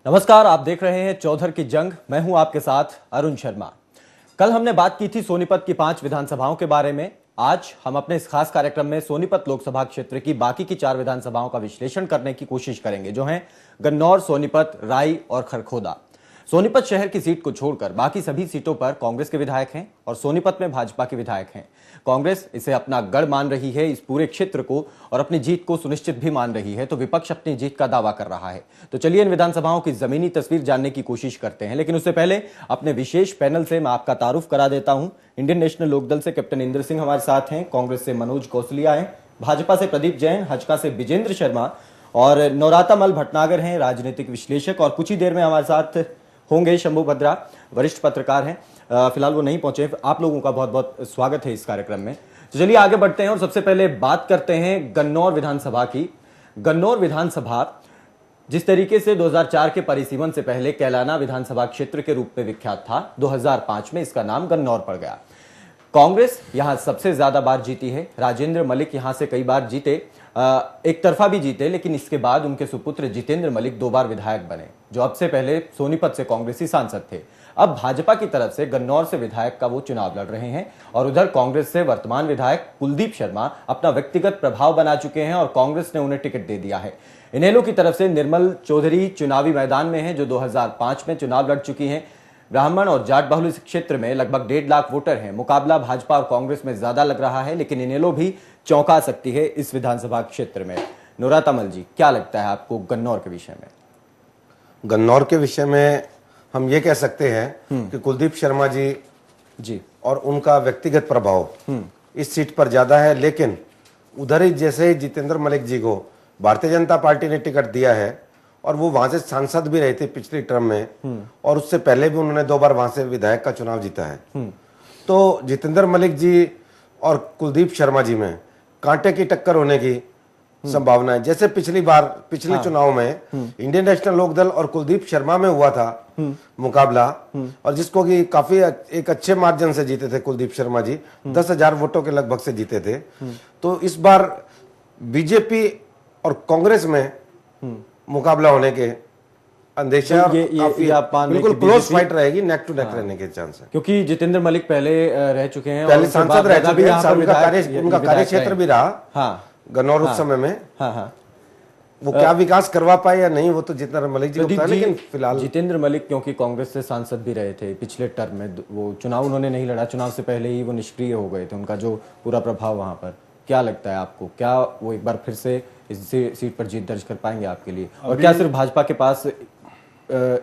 नमस्कार, आप देख रहे हैं चौधर की जंग। मैं हूं आपके साथ अरुण शर्मा। कल हमने बात की थी सोनीपत की 5 विधानसभाओं के बारे में। आज हम अपने इस खास कार्यक्रम में सोनीपत लोकसभा क्षेत्र की बाकी की 4 विधानसभाओं का विश्लेषण करने की कोशिश करेंगे, जो हैं गन्नौर, सोनीपत, राई और खरखोदा। सोनीपत शहर की सीट को छोड़कर बाकी सभी सीटों पर कांग्रेस के विधायक हैं और सोनीपत में भाजपा के विधायक हैं। कांग्रेस इसे अपना गढ़ मान रही है, इस पूरे क्षेत्र को, और अपनी जीत को सुनिश्चित भी मान रही है, तो विपक्ष अपनी जीत का दावा कर रहा है। तो चलिए इन विधानसभाओं की जमीनी तस्वीर जानने की कोशिश करते हैं, लेकिन उससे पहले अपने विशेष पैनल से मैं आपका तारुफ करा देता हूं। इंडियन नेशनल लोकदल से कैप्टन इंद्र सिंह हमारे साथ हैं, कांग्रेस से मनोज कौशलिया हैं, भाजपा से प्रदीप जैन, हजका से विजेंद्र शर्मा और नौरातामल भटनागर हैं, राजनीतिक विश्लेषक। और कुछ ही देर में हमारे साथ होंगे शंभू भद्रा, वरिष्ठ पत्रकार हैं। फिलहाल वो नहीं पहुंचे। आप लोगों का बहुत बहुत स्वागत है इस कार्यक्रम में। तो चलिए आगे बढ़ते हैं और सबसे पहले बात करते हैं गन्नौर विधानसभा की। गन्नौर विधानसभा जिस तरीके से 2004 के परिसीमन से पहले कैलाना विधानसभा क्षेत्र के रूप में विख्यात था, 2005 में इसका नाम गन्नौर पड़ गया। कांग्रेस यहां सबसे ज्यादा बार जीती है। राजेंद्र मलिक यहां से कई बार जीते, एक तरफा भी जीते, लेकिन इसके बाद उनके सुपुत्र जितेंद्र मलिक 2 बार विधायक बने, जो अब से पहले सोनीपत से कांग्रेसी सांसद थे। अब भाजपा की तरफ से गन्नौर से विधायक का वो चुनाव लड़ रहे हैं और उधर कांग्रेस से वर्तमान विधायक कुलदीप शर्मा अपना व्यक्तिगत प्रभाव बना चुके हैं और कांग्रेस ने उन्हें टिकट दे दिया है। इनेलो की तरफ से निर्मल चौधरी चुनावी मैदान में है, जो 2005 में चुनाव लड़ चुकी हैं। ब्राह्मण और जाट बहुल इस क्षेत्र में लगभग 1.5 लाख वोटर हैं। मुकाबला भाजपा और कांग्रेस में ज्यादा लग रहा है, लेकिन इनेलो भी चौंका सकती है इस विधानसभा क्षेत्र में। नौरातामल जी, क्या लगता है आपको गन्नौर के विषय में? गन्नौर के विषय में हम ये कह सकते हैं कि कुलदीप शर्मा जी और उनका व्यक्तिगत प्रभाव इस सीट पर ज्यादा है, लेकिन उधर ही जैसे ही जितेंद्र मलिक जी को भारतीय जनता पार्टी ने टिकट दिया है और वो वहां से सांसद भी रहे थे पिछली टर्म में, और उससे पहले भी उन्होंने 2 बार वहां से विधायक का चुनाव जीता है। तो जितेंद्र मलिक जी और कुलदीप शर्मा जी में कांटे की टक्कर होने की संभावना है। जैसे पिछले चुनाव में इंडियन नेशनल लोकदल और कुलदीप शर्मा में हुआ था मुकाबला, और जिसको कि काफी एक अच्छे मार्जिन से जीते थे कुलदीप शर्मा जी, 10,000 वोटों के लगभग से जीते थे। तो इस बार बीजेपी और कांग्रेस में मुकाबला होने के अंदेशा, तो ये बिल्कुल क्लोज फाइट रहेगी, नेक टू नेक रहने के चांस है, क्योंकि जितेंद्र मलिक पहले रह चुके हैं, पहले सांसद रह चुके हैं, उनका कार्य क्षेत्र भी रहा गन्नौर उस समय में। वो क्या विकास करवा पाए या नहीं, वो तो जितेंद्र मलिक जी को पता है, लेकिन फिलहाल जितेंद्र मलिक क्योंकि कांग्रेस से सांसद भी रहे थे पिछले टर्म में, वो चुनाव उन्होंने नहीं लड़ा, चुनाव से पहले ही वो निष्क्रिय हो गए थे, उनका जो पूरा प्रभाव वहां पर। क्या लगता है आपको, क्या वो एक बार फिर से इस सीट पर जीत दर्ज कर पाएंगे आपके लिए? और क्या सिर्फ भाजपा के पास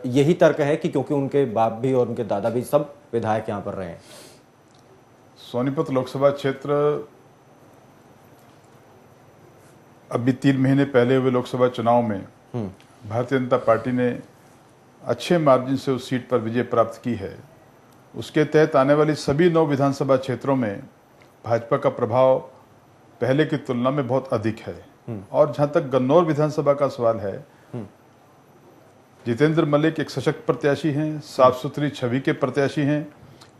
यही तर्क है कि क्योंकि उनके बाप भी और उनके दादा भी सब विधायक यहाँ पर रहे हैं? सोनीपत लोकसभा क्षेत्र अभी 3 महीने पहले हुए लोकसभा चुनाव में भारतीय जनता पार्टी ने अच्छे मार्जिन से उस सीट पर विजय प्राप्त की है। उसके तहत आने वाली सभी 9 विधानसभा क्षेत्रों में भाजपा का प्रभाव पहले की तुलना में बहुत अधिक है। और जहां तक गन्नौर विधानसभा का सवाल है, जितेंद्र मलिक एक सशक्त प्रत्याशी हैं, साफ सुथरी छवि के प्रत्याशी हैं।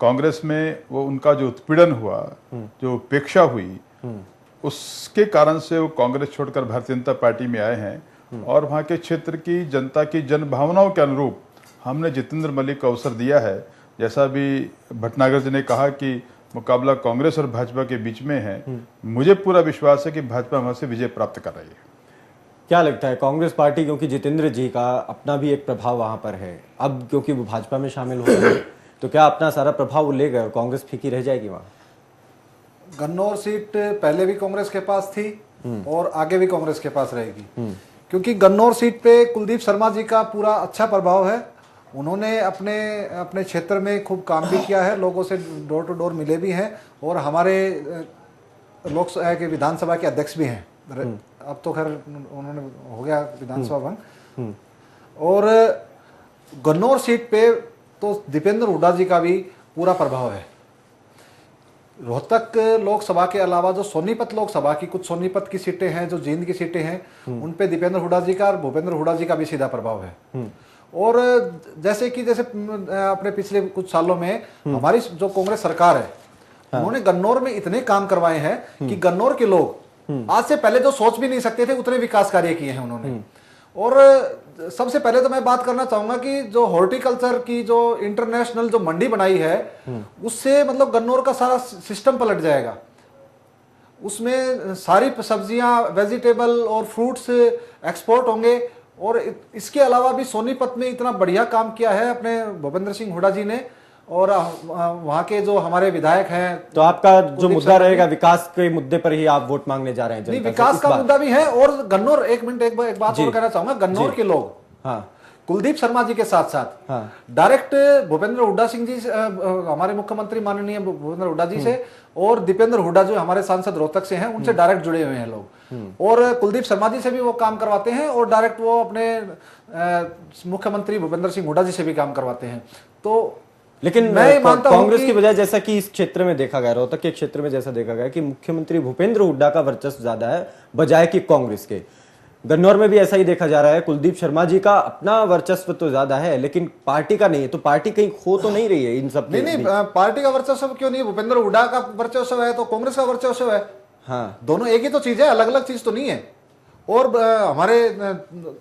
कांग्रेस में वो उनका जो उत्पीड़न हुआ, जो उपेक्षा हुई, उसके कारण से वो कांग्रेस छोड़कर भारतीय जनता पार्टी में आए हैं। और वहां के क्षेत्र की जनता की जन भावनाओं के अनुरूप हमने जितेंद्र मलिक को अवसर दिया है। जैसा भी भटनागर जी ने कहा कि मुकाबला कांग्रेस और भाजपा के बीच में है, मुझे पूरा विश्वास है कि भाजपा वहां से विजय प्राप्त कर रही है। क्या लगता है, कांग्रेस पार्टी, क्योंकि जितेंद्र जी का अपना भी एक प्रभाव वहां पर है, अब क्योंकि वो भाजपा में शामिल हो गए, तो क्या अपना सारा प्रभाव वो ले गए और कांग्रेस फीकी रह जाएगी वहां? गन्नौर सीट पहले भी कांग्रेस के पास थी और आगे भी कांग्रेस के पास रहेगी, क्योंकि गन्नौर सीट पे कुलदीप शर्मा जी का पूरा अच्छा प्रभाव है। उन्होंने अपने क्षेत्र में खूब काम भी किया है, लोगों से डोर टू डोर मिले भी हैं, और हमारे लोकसभा के विधानसभा के अध्यक्ष भी हैं। अब तो खैर उन्होंने हो गया विधानसभा भंग। और गन्नौर सीट पे तो दीपेंद्र हुड्डा जी का भी पूरा प्रभाव है। रोहतक लोकसभा के अलावा जो सोनीपत लोकसभा की कुछ सोनीपत की सीटें हैं, जो जींद की सीटें हैं, उन पे दीपेंद्र हुड्डा जी का और भूपेंद्र हुड्डा जी का भी सीधा प्रभाव है। और जैसे अपने पिछले कुछ सालों में हमारी जो कांग्रेस सरकार है, उन्होंने गन्नौर में इतने काम करवाए हैं कि गन्नौर के लोग आज से पहले जो सोच भी नहीं सकते थे उतने विकास कार्य किए हैं उन्होंने। और सबसे पहले तो मैं बात करना चाहूंगा कि जो हॉर्टिकल्चर की जो इंटरनेशनल जो मंडी बनाई है उससे मतलब गन्नौर का सारा सिस्टम पलट जाएगा। उसमें सारी सब्जियां, वेजिटेबल और फ्रूट्स एक्सपोर्ट होंगे। और इसके अलावा भी सोनीपत में इतना बढ़िया काम किया है अपने भूपेंद्र सिंह हुड्डा जी ने, और वहां के जो हमारे विधायक हैं। तो आपका जो मुद्दा रहेगा विकास के मुद्दे पर ही आप वोट मांगने जा रहे हैं? नहीं, विकास का मुद्दा भी है। और गन्नौर, एक मिनट, एक बात और कहना चाहूंगा। गन्नौर के लोग हाँ कुलदीप शर्मा जी के साथ साथ हाँ डायरेक्ट भूपेंद्र हुड्डा सिंह जी से, हमारे मुख्यमंत्री माननीय भूपेंद्र हुड्डा जी से, और दीपेंद्र हुड्डा जो हमारे सांसद रोहतक से हैं, उनसे डायरेक्ट जुड़े हुए हैं लोग। और कुलदीप शर्मा जी से भी वो काम करवाते हैं, और डायरेक्ट वो अपने मुख्यमंत्री भूपेंद्र सिंह हुड्डा जी से भी काम करवाते हैं। तो लेकिन मैं मानता हूं कांग्रेस कि की बजाय, जैसा कि इस क्षेत्र में देखा गया, रोहतक के क्षेत्र में जैसा देखा गया कि मुख्यमंत्री भूपेंद्र हुड्डा का वर्चस्व ज्यादा है बजाय कि कांग्रेस के। गन्नौर में भी ऐसा ही देखा जा रहा है। कुलदीप शर्मा जी का अपना वर्चस्व तो ज्यादा है लेकिन पार्टी का नहीं है। तो पार्टी कहीं खो तो नहीं रही है इन सब? नहीं, पार्टी का वर्चस्व क्यों नहीं? भूपेंद्र हुड्डा का वर्चस्व है तो कांग्रेस का वर्चस्व है। हाँ, दोनों एक ही तो चीज है, अलग अलग चीज तो नहीं है। और हमारे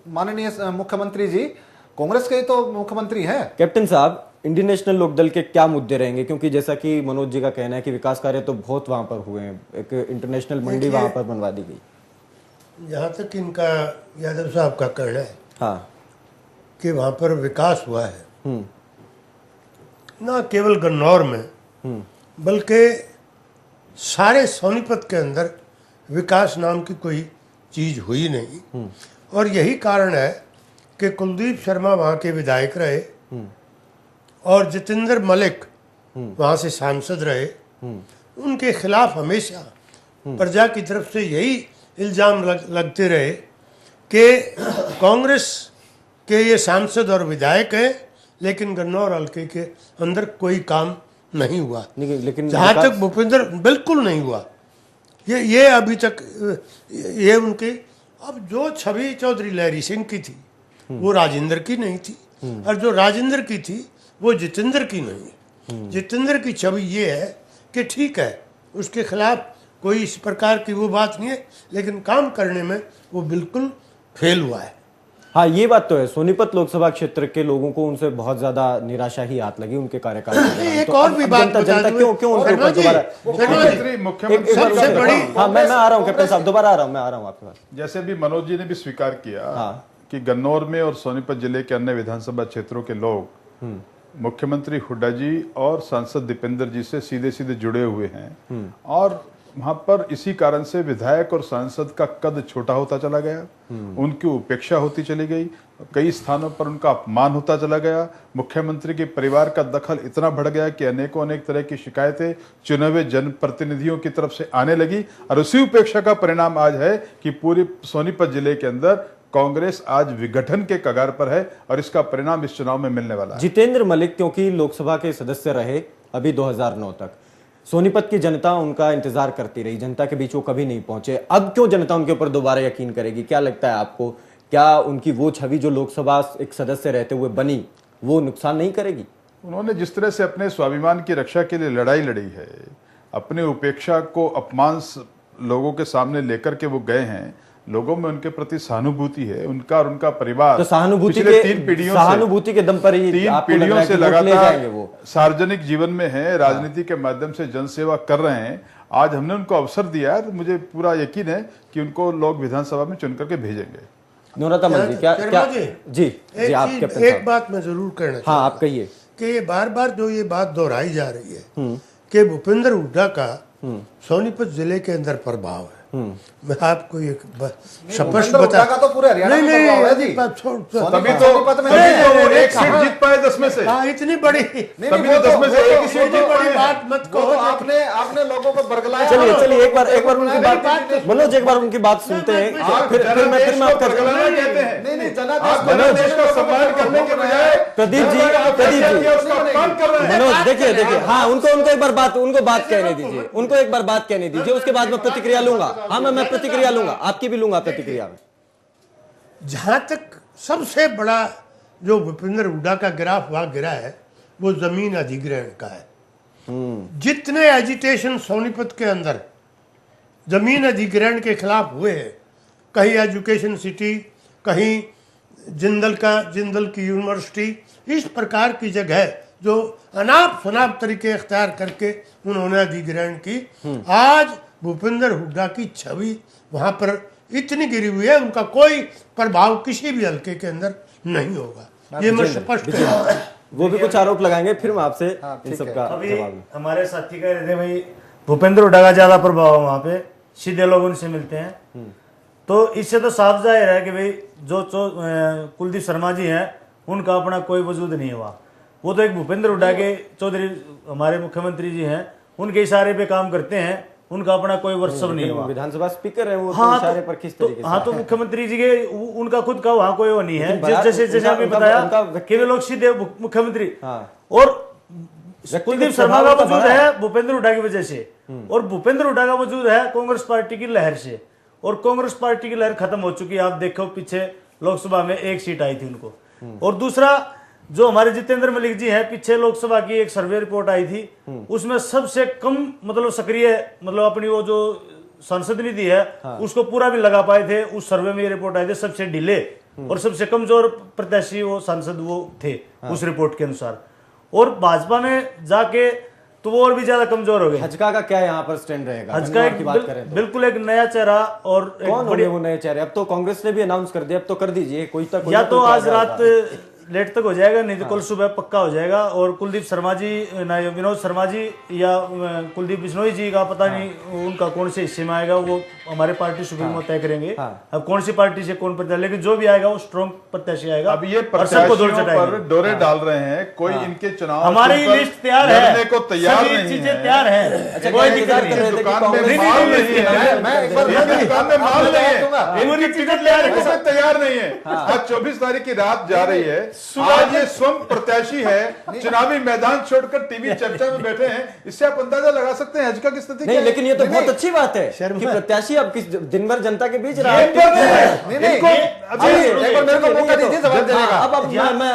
माननीय मुख्यमंत्री जी कांग्रेस के ही तो मुख्यमंत्री हैं। कैप्टन साहब, इंडियन नेशनल लोकदल के क्या मुद्दे रहेंगे? क्योंकि जैसा कि मनोज जी का कहना है कि विकास कार्य तो बहुत वहां पर हुए हैं, एक इंटरनेशनल मंडी वहां पर बनवा दी गई। जहाँ तक इनका यादव साहब का कहना है हाँ कि वहाँ पर विकास हुआ है, ना केवल गन्नौर में बल्कि सारे सोनीपत के अंदर विकास नाम की कोई चीज़ हुई नहीं। और यही कारण है कि कुलदीप शर्मा वहाँ के विधायक रहे और जितेंद्र मलिक वहाँ से सांसद रहे। उनके खिलाफ हमेशा प्रजा की तरफ से यही इल्ज़ाम लगते रहे कि कांग्रेस के ये सांसद और विधायक हैं लेकिन गन्नौर हल्के के अंदर कोई काम नहीं हुआ। लेकिन जहाँ तक भूपेंद्र, बिल्कुल नहीं हुआ। ये अभी तक ये उनके, अब जो छवि चौधरी लहरी सिंह की थी वो राजेंद्र की नहीं थी, और जो राजेंद्र की थी वो जितेंद्र की नहीं। जितेंद्र की छवि ये है कि ठीक है, उसके खिलाफ कोई इस प्रकार की वो बात नहीं है, लेकिन काम करने में वो बिल्कुल फेल हुआ है। हाँ, ये बात तो है। सोनीपत लोकसभा क्षेत्र के लोगों को उनसे बहुत ज्यादा निराशा ही हाथ लगी उनके कार्यकाल में। एक और भी बात जनता क्यों उनके ऊपर दोबारा? मुख्यमंत्री सबसे बड़ी, हाँ, मैं आ रहा हूँ कैप्टन साहब, दोबारा आ रहा हूँ, मैं आ रहा हूँ आपके पास। जैसे भी मनोज जी ने भी स्वीकार किया हाँ। कि गन्नौर में और सोनीपत जिले के अन्य विधानसभा क्षेत्रों के लोग मुख्यमंत्री हुड्डा जी और सांसद दीपेंद्र जी से सीधे सीधे जुड़े हुए हैं, और वहां पर इसी कारण से विधायक और सांसद का कद छोटा होता चला गया, उनकी उपेक्षा होती चली गई, कई स्थानों पर उनका अपमान होता चला गया। मुख्यमंत्री के परिवार का दखल इतना बढ़ गया कि अनेकों अनेक तरह की शिकायतें चुने हुए जनप्रतिनिधियों की तरफ से आने लगी, और उसी उपेक्षा का परिणाम आज है कि पूरे सोनीपत जिले के अंदर कांग्रेस आज विघटन के कगार पर है, और इसका परिणाम इस चुनाव में मिलने वाला है। जितेंद्र मलिक क्योंकि लोकसभा के सदस्य रहे अभी 2009 तक, सोनीपत की जनता उनका इंतजार करती रही, जनता के बीच वो कभी नहीं पहुंचे। अब क्यों जनता उनके ऊपर दोबारा यकीन करेगी? क्या लगता है आपको, क्या उनकी वो छवि जो लोकसभा एक सदस्य रहते हुए बनी वो नुकसान नहीं करेगी? उन्होंने जिस तरह से अपने स्वाभिमान की रक्षा के लिए लड़ाई लड़ी है, अपने उपेक्षा को अपमान लोगों के सामने लेकर के वो गए हैं, लोगों में उनके प्रति सहानुभूति है, उनका और उनका परिवार तो सहानुभूति पिछले के 3 पीढ़ियों सहानुभूति के दम पर ही 3 आपको लग रहा पीढ़ियों है से कि वोट ले जाएंगे वो? लगातार सार्वजनिक जीवन में है, राजनीति के माध्यम से जनसेवा कर रहे हैं। आज हमने उनको अवसर दिया है, तो मुझे पूरा यकीन है कि उनको लोग विधानसभा में चुन करके भेजेंगे। नूरता मल जी, क्या जी आप कैप्टन एक साहब, बात मैं जरूर कहना हाँ आप कहिए कि ये बार बार जो ये बात दोहराई जा रही है कि भूपेंद्र हुड्डा का सोनीपत जिले के अंदर प्रभाव है, मैं आपको एक स्पष्ट बता, का तो पूरे हरियाणा में प्रभाव है जी। तभी तो वो एक सीट जीत पाए 10 में से। हाँ, इतनी बड़ी, तभी तो 10 में से एक ही सीट जीत बड़ी पाए। बात मत कहो। आपने लोगों को बरगलाया। चलिए एक बार उनकी बात, मनोज एक बार उनकी बात सुनते हैं, फिर मैं आपका नहीं, जनादेश को सम्मान करने के बजाय प्रदीप जी मनोज देखिए हाँ, उनको एक बार बात कहने दीजिए, उनको एक बार बात कहने दीजिए, उसके बाद मैं प्रतिक्रिया लूंगा। हाँ, मैं प्रतिक्रिया लूंगा, आपकी भी लूंगा प्रतिक्रिया में। जहां तक सबसे बड़ा जो भूपेंद्र हुड्डा का गिराफ वहां गिरा है वो जमीन अधिग्रहण का है। जितने एजिटेशन सोनीपत के अंदर जमीन अधिग्रहण के खिलाफ हुए हैं, कहीं एजुकेशन सिटी, कहीं जिंदल की यूनिवर्सिटी, इस प्रकार की जगह जो अनाप शनाप तरीके इख्तियार करके उन्होंने अधिग्रहण की। आज भूपेंद्र हुड्डा की छवि वहां पर इतनी गिरी हुई है, उनका कोई प्रभाव किसी भी हल्के के अंदर नहीं होगा, ये मैं स्पष्ट कहूं। वो भी कुछ आरोप लगाएंगे, फिर मैं आपसे इन सबका अभी जवाब लूं। हमारे साथी कह रहे थे भाई भूपेंद्र हुड्डा का ज्यादा प्रभाव है वहां पे, सीधे लोग उनसे मिलते हैं, तो इससे तो साफ जाहिर है कि भाई जो कुलदीप शर्मा जी हैं उनका अपना कोई वजूद नहीं हुआ। वो तो एक भूपेंद्र हुड्डा के चौधरी हमारे मुख्यमंत्री जी हैं, उनके इशारे पे काम करते हैं, उनका अपना कोई वर्चस्व नहीं हुआ। विधानसभा स्पीकर है वो, हाँ, तो इशारे पर किस तरीके से? हाँ, तो मुख्यमंत्री जी के उनका खुद का वहां कोई वो नहीं है, लेकिन जैसे आपने बताया कि वे लोग सीधे मुख्यमंत्री, और कुलदीप शर्मा का वजूद है भूपेंद्र हुड्डा की वजह से, और भूपेंद्र हुड्डा का वजूद है कांग्रेस पार्टी की लहर से, और कांग्रेस पार्टी की लहर खत्म हो चुकी है। आप देखो पीछे लोकसभा में 1 सीट आई थी उनको। और दूसरा जो हमारे जितेंद्र मलिक जी हैं, पीछे लोकसभा की एक सर्वे रिपोर्ट आई थी, उसमें सबसे कम मतलब सक्रिय मतलब अपनी वो जो सांसद निधि है उसको पूरा भी लगा पाए थे। उस सर्वे में ये रिपोर्ट आई थी, सबसे ढीले और सबसे कमजोर प्रत्याशी वो सांसद वो थे उस रिपोर्ट के अनुसार। और भाजपा में जाके तो वो और भी ज्यादा कमजोर हो गए। हजका का क्या यहाँ पर स्टैंड रहेगा? हजका एक की बात करें तो बिल्कुल एक नया चेहरा, और कौन होंगे वो नए चेहरे? अब तो कांग्रेस ने भी अनाउंस कर दिया, अब तो कर दीजिए कोई तक, या तो आज रात लेट तक हो जाएगा, नहीं तो कल सुबह पक्का हो जाएगा। और कुलदीप शर्मा जी, विनोद शर्मा जी या कुलदीप बिश्नोई जी का पता नहीं उनका कौन से हिस्से में आएगा, वो हमारे पार्टी सुप्रीमो तय करेंगे। अब कौन सी पार्टी से कौन प्रत्याशी, लेकिन जो भी आएगा वो स्ट्रॉन्ग प्रत्याशी आएगा। अब ये प्रत्याशियों पर डोरे डाल रहे हैं, कोई इनके चुनाव हमारी लिस्ट तैयार है, लड़ने को तैयार सभी नहीं चीजें है। तैयार है, कोई दिक्कत नहीं है। दुकान में माल नहीं है, मैं एक बार दुकान में माल नहीं है, पूरी इनकी चीजें टिकट तैयार नहीं है। आज 24 तारीख की रात जा रही है, आज ये स्वयं प्रत्याशी है, चुनावी मैदान छोड़कर टीवी चर्चा में बैठे हैं, इससे आप अंदाजा लगा सकते हैं हजका की स्थिति नहीं, क्या है। लेकिन ये तो बहुत अच्छी बात है कि प्रत्याशी अब किस दिन भर जनता के बीच रहा है। अब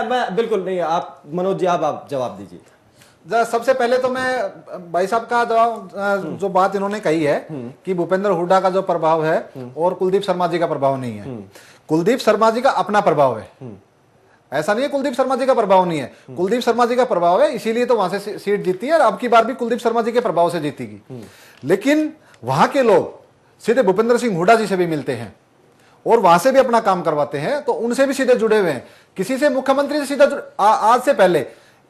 मैं बिल्कुल नहीं, आप मनोज जी आप जवाब दीजिए। सबसे पहले तो मैं भाई साहब का जवाब, जो बात इन्होंने कही है कि भूपेंद्र हुड्डा का जो प्रभाव है और कुलदीप शर्मा जी का प्रभाव नहीं है। कुलदीप शर्मा जी का अपना प्रभाव है, ऐसा नहीं है कुलदीप शर्मा जी का प्रभाव नहीं है। कुलदीप शर्मा जी का प्रभाव है, इसीलिए तो वहां से सीट जीती है, और अब की बार भी कुलदीप शर्मा जी के प्रभाव से जीतेगी। लेकिन वहां के लोग सीधे भूपेंद्र सिंह हुड्डा जी से भी मिलते हैं और वहां से भी अपना काम करवाते हैं, तो उनसे भी सीधे जुड़े हुए हैं। किसी से मुख्यमंत्री से सीधा आज से पहले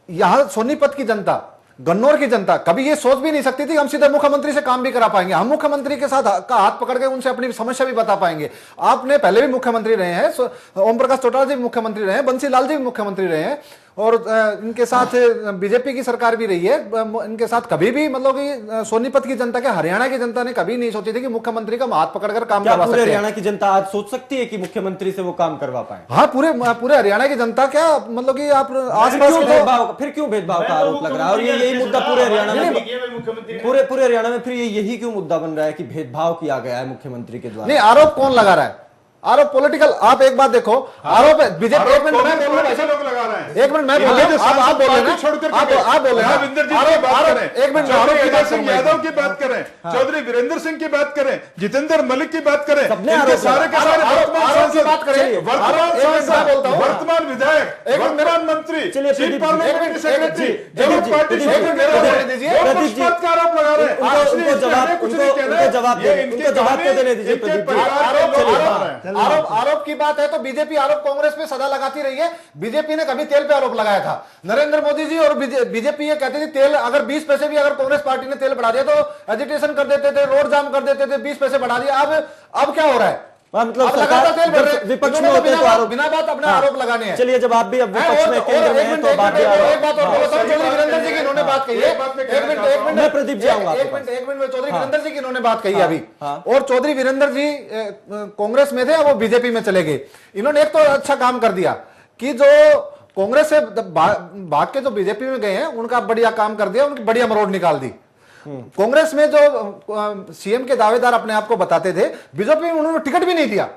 यहां सोनीपत की जनता, गन्नौर की जनता कभी ये सोच भी नहीं सकती थी हम सीधे मुख्यमंत्री से काम भी करा पाएंगे, हम मुख्यमंत्री के साथ का हाथ पकड़ के उनसे अपनी समस्या भी बता पाएंगे। आपने पहले भी मुख्यमंत्री रहे हैं, ओम प्रकाश चौटाला जी भी मुख्यमंत्री रहे हैं, बंसी लाल जी भी मुख्यमंत्री रहे हैं, और इनके साथ बीजेपी की सरकार भी रही है। इनके साथ कभी भी मतलब कि सोनीपत की जनता के, हरियाणा की जनता ने कभी नहीं सोची थी कि मुख्यमंत्री का हाथ पकड़कर काम करवा सकते हैं। हरियाणा की जनता आज सोच सकती है कि मुख्यमंत्री से वो काम करवा पाए? हाँ, पूरे हरियाणा की जनता क्या मतलब कि आप आसपास फिर क्यों भेदभाव का आरोप लग रहा है? और ये यही मुद्दा पूरे हरियाणा में, पूरे हरियाणा में फिर ये यही क्यों मुद्दा बन रहा है कि भेदभाव किया गया है मुख्यमंत्री के द्वारा? नहीं, आरोप कौन लगा रहा है? आरोप पॉलिटिकल। आप एक बात देखो, आरोप बीजेपी, एक मिनट मैं बोल रहा हूं, लोग लगा रहे हैं। एक मिनट मैं बोल रहा हूं, आप बोल रहे हैं, आप बोल रहे हैं, रविंदर जी की बात करें, एक मिनट चौधरी सिंह यादव की बात करें, चौधरी वीरेंद्र सिंह की बात करें, जितेंद्र मलिक की बात करें, इनके सारे के सारे वर्तमान विधायक, वर्तमान मंत्री, चीफ पार्लियामेंट्री सेक्रेटरी, जरूर पार्टी का आरोप लगा रहे हैं। जवाब तो देने दीजिए। आरोप की बात है तो बीजेपी आरोप कांग्रेस पे सदा लगाती रही है। बीजेपी ने कभी तेल पे आरोप लगाया था, नरेंद्र मोदी जी, और बीजेपी ये कहती थी तेल अगर 20 पैसे भी अगर कांग्रेस पार्टी ने तेल बढ़ा दिया तो एजिटेशन कर देते थे, रोड जाम कर देते थे, 20 पैसे बढ़ा दिया। अब क्या हो रहा है? मतलब विपक्ष में होते तो आरोप, बिना बात अपने आरोप लगाने हैं। चलिए, जब आप भी अब विपक्ष में केंद्र में हैं तो बात चौधरी वीरेंद्र जी की इन्होंने बात कही है। एक मिनट मैं प्रदीप जी आऊंगा, एक मिनट में चौधरी वीरेंद्र जी की इन्होंने बात कही अभी, और चौधरी वीरेंद्र जी कांग्रेस में थे, वो बीजेपी में चले गए। इन्होंने एक तो अच्छा काम कर दिया कि जो कांग्रेस से भाग के जो बीजेपी में गए हैं उनका बढ़िया काम कर दिया, उनकी बढ़िया मरोड़ निकाल दी। कांग्रेस में जो सीएम के दावेदार अपने आप को बताते थे, बीजेपी में उन्होंने टिकट भी नहीं दिया।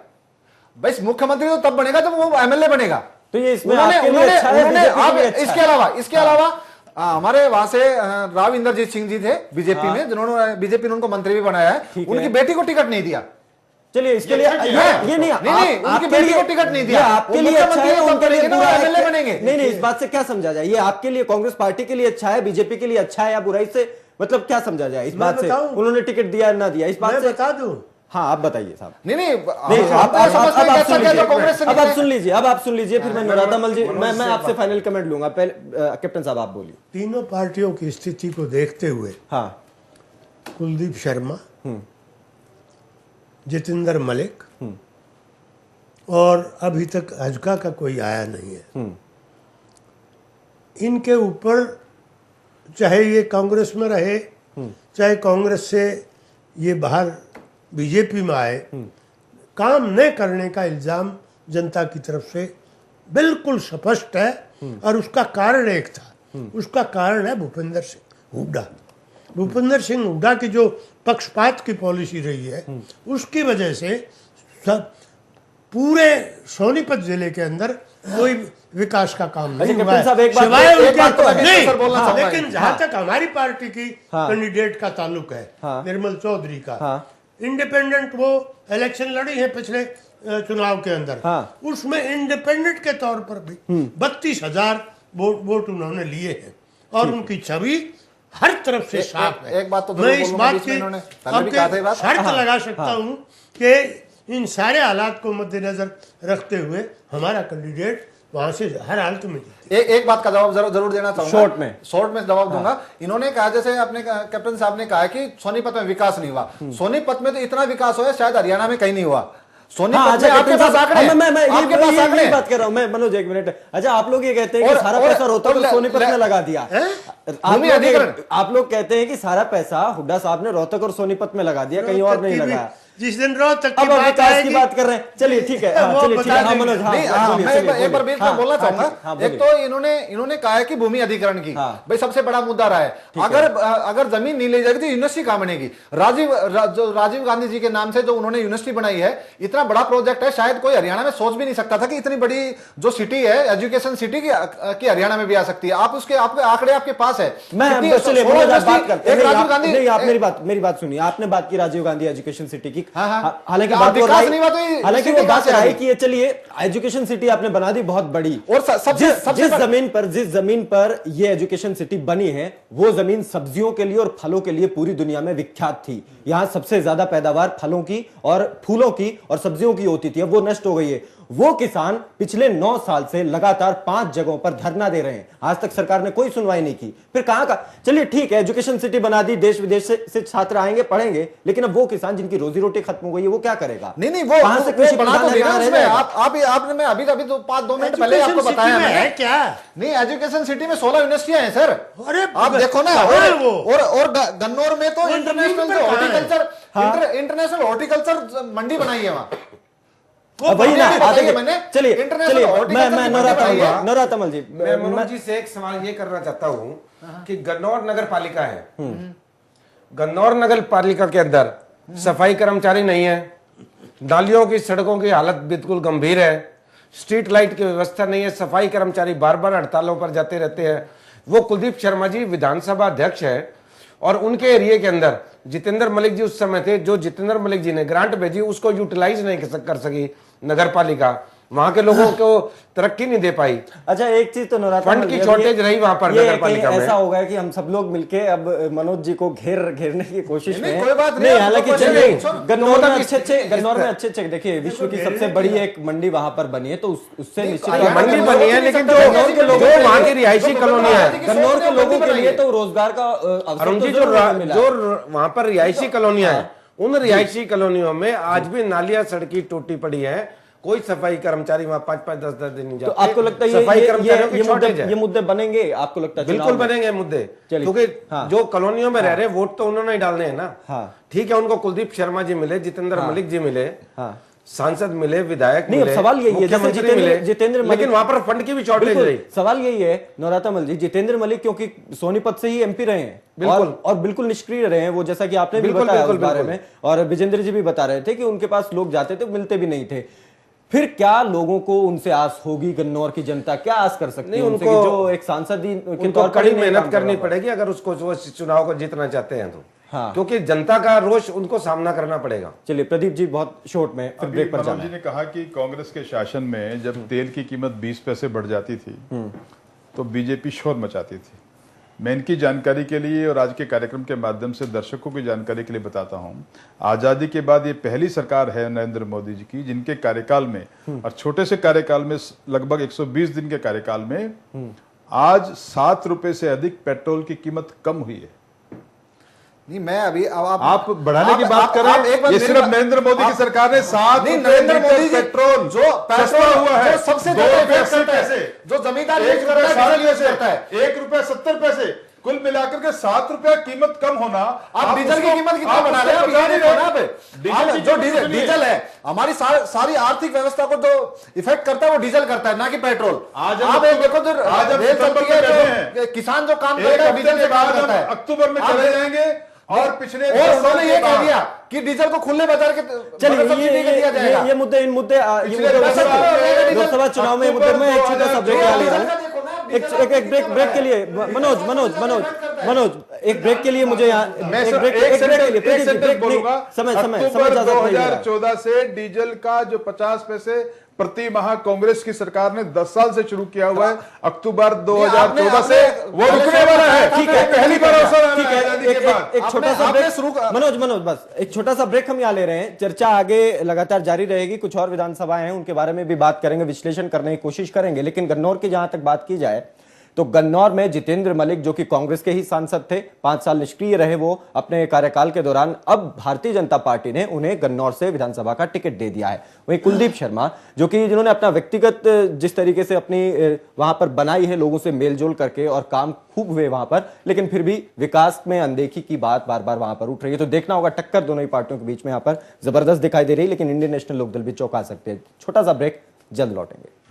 भाई मुख्यमंत्री तो तब बनेगा जब वो एमएलए बनेगा। तो ये इसमें आपके लिए अच्छा है, बीजेपी के लिए अच्छा है। इसके अलावा हमारे वहां से राव इंद्रजीत सिंह जी थे बीजेपी में, जिन्होंने बीजेपी ने उनको मंत्री भी बनाया है, उनकी बेटी को टिकट नहीं दिया। चलिए इसके लिए ये नहीं उनकी आपके बेटी लिए को टिकट नहीं दिया, ये आपके लिए अच्छा है, उनके लिए बुरा है। एमएलए बनेंगे। नहीं, इस बात से क्या समझा जाए? ये आपके लिए, कांग्रेस पार्टी के लिए अच्छा है, बीजेपी के लिए अच्छा है या बुराई से मतलब क्या समझा जाए इस बात से? उन्होंने टिकट दिया ना दिया इस बात से बता दूं। हाँ आप बताइए साहब। नहीं अब आप सुन लीजिए, फिर मैं नौरातामल जी, मैं आपसे फाइनल कमेंट लूंगा। पहले कैप्टन साहब आप बोलिए। तीनों पार्टियों की स्थिति को देखते हुए हाँ कुलदीप शर्मा, जितेंद्र मलिक और अभी तक हजका का कोई आया नहीं है, इनके ऊपर चाहे ये कांग्रेस में रहे चाहे कांग्रेस से ये बाहर बीजेपी में आए, काम न करने का इल्जाम जनता की तरफ से बिल्कुल स्पष्ट है। और उसका कारण एक था, उसका कारण है भूपेंद्र सिंह हुड्डा। भूपेंद्र सिंह हुड्डा की जो पक्षपात की पॉलिसी रही है, उसकी वजह से सब पूरे सोनीपत जिले के अंदर कोई विकास का काम नहीं हुआ है, सिवाय उनके। लेकिन जहां तक हमारी पार्टी की कैंडिडेट का ताल्लुक है, निर्मल चौधरी का, इंडिपेंडेंट वो इलेक्शन लड़ी है पिछले चुनाव के अंदर, उसमें इंडिपेंडेंट के तौर पर भी 32,000 वोट उन्होंने लिए हैं और उनकी छवि हर तरफ से साफ है। एक बात तो मैं इस बात की शर्त लगा सकता हूं कि इन सारे हालात को मद्देनजर रखते हुए हमारा कैंडिडेट वहां से हर हालत में एक बात का जवाब जरूर देना चाहूंगा, शॉर्ट में जवाब दूंगा। इन्होंने कहा, जैसे अपने कैप्टन साहब ने कहा कि सोनीपत में विकास नहीं हुआ। सोनीपत में तो इतना विकास हुआ शायद हरियाणा में कहीं नहीं हुआ। सोनीपत में आपके पास आंकड़े, आपके पास आंकड़े बात कर रहा हूं मैं। मनोज एक मिनट, अच्छा आप लोग ये कहते हैं कि सारा पैसा रोहतक और सोनीपत में लगा दिया। आप लोग कहते हैं कि सारा पैसा हुड्डा साहब ने रोहतक और सोनीपत में लगा दिया, कहीं और नहीं लगाया। जिस दिन रोहतक अब विकास की बात कर रहे हैं, चलिए ठीक है, चलिए ठीक है। हाँ मनोज, हाँ एक बार बीच में बोलना चाहूंगा। एक तो इन्होंने कहा है कि भूमि अधिग्रहण की भाई सबसे बड़ा मुद्दा रहा है। अगर जमीन नहीं ली जाएगी तो यूनिवर्सिटी कहां बनेगी? राजीव गांधी जी के नाम से जो उन्होंने यूनिवर्सिटी बनाई है, इतना बड़ा प्रोजेक्ट है, शायद कोई हरियाणा में सोच भी नहीं सकता था कि इतनी बड़ी जो सिटी है, एजुकेशन सिटी की हरियाणा में भी आ सकती है। आपके आंकड़े आपके पास है। मेरी बात सुनिए, आपने बात की राजीव गांधी एजुकेशन सिटी की, हालांकि विकास राय की है। चलिए एजुकेशन सिटी आपने बना दी बहुत बड़ी, और जिस जमीन पर ये एजुकेशन सिटी बनी है, वो जमीन सब्जियों के लिए और फलों के लिए पूरी दुनिया में विख्यात थी। यहां सबसे ज्यादा पैदावार फलों की और फूलों की और सब्जियों की होती थी, अब वो नष्ट हो गई है। वो किसान पिछले 9 साल से लगातार 5 जगहों पर धरना दे रहे हैं, आज तक सरकार ने कोई सुनवाई नहीं की। फिर कहां का, चलिए ठीक है एजुकेशन सिटी बना दी, देश विदेश से छात्र आएंगे पढ़ेंगे, लेकिन अब वो किसान जिनकी रोजी रोटी खत्म हो गई है, वो क्या करेगा? नहीं वो कहां से कृषि बना तो देना उसमें। आपने मैं अभी तो 5-2 मिनट पहले आपको बताया है क्या? नहीं, एजुकेशन सिटी में 16 यूनिवर्सिटियां हैं सर, आप देखो ना। और गन्नौर में तो इंटरनेशनल हॉर्टिकल्चर मंडी बनाई है वहां। वही ना, चलिए मैं नौरातामल जी, मैं मनोज जी से एक सवाल ये करना चाहता हूँ कि गन्नौर नगर पालिका है, गन्नौर नगर पालिका के अंदर सफाई कर्मचारी नहीं है, नालियों की सड़कों की हालत बिल्कुल गंभीर है, स्ट्रीट लाइट की व्यवस्था नहीं है, सफाई कर्मचारी बार बार हड़तालों पर जाते रहते हैं। वो कुलदीप शर्मा जी विधानसभा अध्यक्ष है और उनके एरिया के अंदर जितेंद्र मलिक जी उस समय थे, जो जितेंद्र मलिक जी ने ग्रांट भेजी उसको यूटिलाइज नहीं कर सकी नगर पालिका, वहां के लोगों को तरक्की नहीं दे पाई। अच्छा एक चीज तो फंड की शॉर्टेज रही वहां पर नगर पालिका में। ऐसा हो गया कि हम सब लोग मिलके अब मनोज जी को घेरने की कोशिश में, कोई बात नहीं, हालांकि गन्नौर में अच्छे देखिए विश्व की सबसे बड़ी एक मंडी वहां पर बनी है, तो उससे निश्चित मंडी बनी है, लेकिन जो वहां की रिहायशी कॉलोनियां है, गन्नौर के लोगों के लिए तो रोजगार का अवसर जो वहां पर रिहायशी कॉलोनियां है, उन रिहायशी कॉलोनियों में आज भी नालियां सड़की टूटी पड़ी है, कोई सफाई कर्मचारी वहां 5-5, 10-10 दिन नहीं जाते। तो आपको लगता है सफाई कर्मचारियों की शॉर्टेज है? ये मुद्दे बनेंगे आपको लगता है? बिल्कुल बनेंगे मुद्दे, क्योंकि जो कॉलोनियों में रह रहे वोट तो उन्होंने ही डालने हैं ना। ठीक है, उनको कुलदीप शर्मा जी मिले, जितेंद्र मलिक जी मिले, सांसद मिले, विधायक मिले, सवाल यही है जैसे जितेंद्र मलिक, लेकिन वहां पर फंड की भी शॉर्टेज रही। सवाल यही है नौरातामल जी, जितेंद्र मलिक क्योंकि सोनीपत से ही एमपी रहे हैं और बिल्कुल निष्क्रिय रहे हैं वो, जैसा कि आपने भी बताया उस बारे में, और विजेंद्र जी भी बता रहे थे कि उनके पास लोग जाते थे मिलते भी नहीं थे। फिर क्या लोगों को उनसे आस होगी? गन्नौर की जनता क्या आस कर सकती है उनसे कि जो एक सांसद के तौर पर कड़ी मेहनत करनी पड़ेगी अगर उसको चुनाव को जीतना चाहते हैं तो। हाँ। क्योंकि जनता का रोष उनको सामना करना पड़ेगा। चलिए प्रदीप जी, बहुत शॉर्ट में फिर अभी ब्रेक पर मनोज जाना जी है। ने कहा कि कांग्रेस के शासन में जब तेल की कीमत 20 पैसे बढ़ जाती थी तो बीजेपी शोर मचाती थी। मैं इनकी जानकारी के लिए और आज के कार्यक्रम के माध्यम से दर्शकों की जानकारी के लिए बताता हूं, आजादी के बाद ये पहली सरकार है नरेंद्र मोदी जी की जिनके कार्यकाल में, और छोटे से कार्यकाल में लगभग 120 दिन के कार्यकाल में आज 7 रुपए से अधिक पेट्रोल की कीमत कम हुई है। नहीं, मैं अभी आप बढ़ाने की बात कर रहे हैं, ये सिर्फ नरेंद्र मोदी की सरकार ने 7 नहीं, रुपए नरेंद्र लीटर मोदी जी पेट्रोल जो सस्ता हुआ है, जो सबसे 2 ज्यादा रुपए इफेक्ट 80 करता है, पैसे, जो जमींदार 1 यूज करता रुपए है, 60 डीजल यूज करता है। पैसे, 1 रुपए 70 पैसे, कुल मिलाकर के 7 रुपए कीमत कम होना। आप डीजल की कीमत कितना बढ़ा रहे हैं? आप ये नहीं होना पे जो डीजल है, हमारी सारी आर्थिक व्यवस्था को जो इफेक्ट करता है वो डीजल करता है, ना कि पेट्रोल। आज आप एक देखो जो आज हम रेल सितंबर चलती में है, बैठे हैं। जो किसान जो काम एक करता है हफ्ते डीजल के से काम बाद करता हम है। अक्टूबर में चले जाएंगे और पिछले और 10 साल उन्होंने के ये कह बाद दिया कि डीजल को खुले बाजार के चलिए मतलब सब्सिडी नहीं दिया जाएगा। ये मुद्दे इन मुद्दे पिछले उठा 10 सकते साल हैं। में लोकसभा चुनाव में ये मुद्दे में एक छोटा सा ब्रेक यहाँ ले रहा हूँ। देखो ना, एक ब्रेक के लिए मनोज एक ब्रेक के लिए मुझे यहाँ मैं एक ब्रेक एक के लिए सेंटेंस प्रदीप जी, ब्रेक बोलूंगा। समय अक्टूबर इजाजत नहीं दे रहा है। 2014 से डीजल का जो 50 पैसे प्रति माह कांग्रेस की सरकार ने 10 साल से शुरू किया हुआ है, अक्टूबर 2014 से वो रुकने वाला है। ठीक है, पहली बार अवसर आना ठीक है है, आजादी के बाद। एक छोटा सा आपने ब्रेक शुरू कर- मनोज बस एक छोटा सा ब्रेक हम यहाँ ले रहे हैं। चर्चा आगे लगातार जारी रहेगी, कुछ और विधानसभाएं हैं उनके बारे में भी बात करेंगे, विश्लेषण करने की कोशिश करेंगे। लेकिन गन्नौर की जहां तक बात की जाए तो गन्नौर में जितेंद्र मलिक जो कि कांग्रेस के ही सांसद थे, 5 साल निष्क्रिय रहे वो अपने कार्यकाल के दौरान, अब भारतीय जनता पार्टी ने उन्हें गन्नौर से विधानसभा का टिकट दे दिया है। वहीं कुलदीप शर्मा जो कि जिन्होंने अपना व्यक्तिगत जिस तरीके से अपनी वहां पर बनाई है, लोगों से मेलजोल करके और काम खूब हुए वहां पर, लेकिन फिर भी विकास में अनदेखी की बात बार बार वहां पर उठ रही है। तो देखना होगा, टक्कर दोनों ही पार्टियों के बीच में यहाँ पर जबरदस्त दिखाई दे रही है, लेकिन इंडियन नेशनल लोकदल भी चौंका सकते हैं। छोटा सा ब्रेक, जल्द लौटेंगे।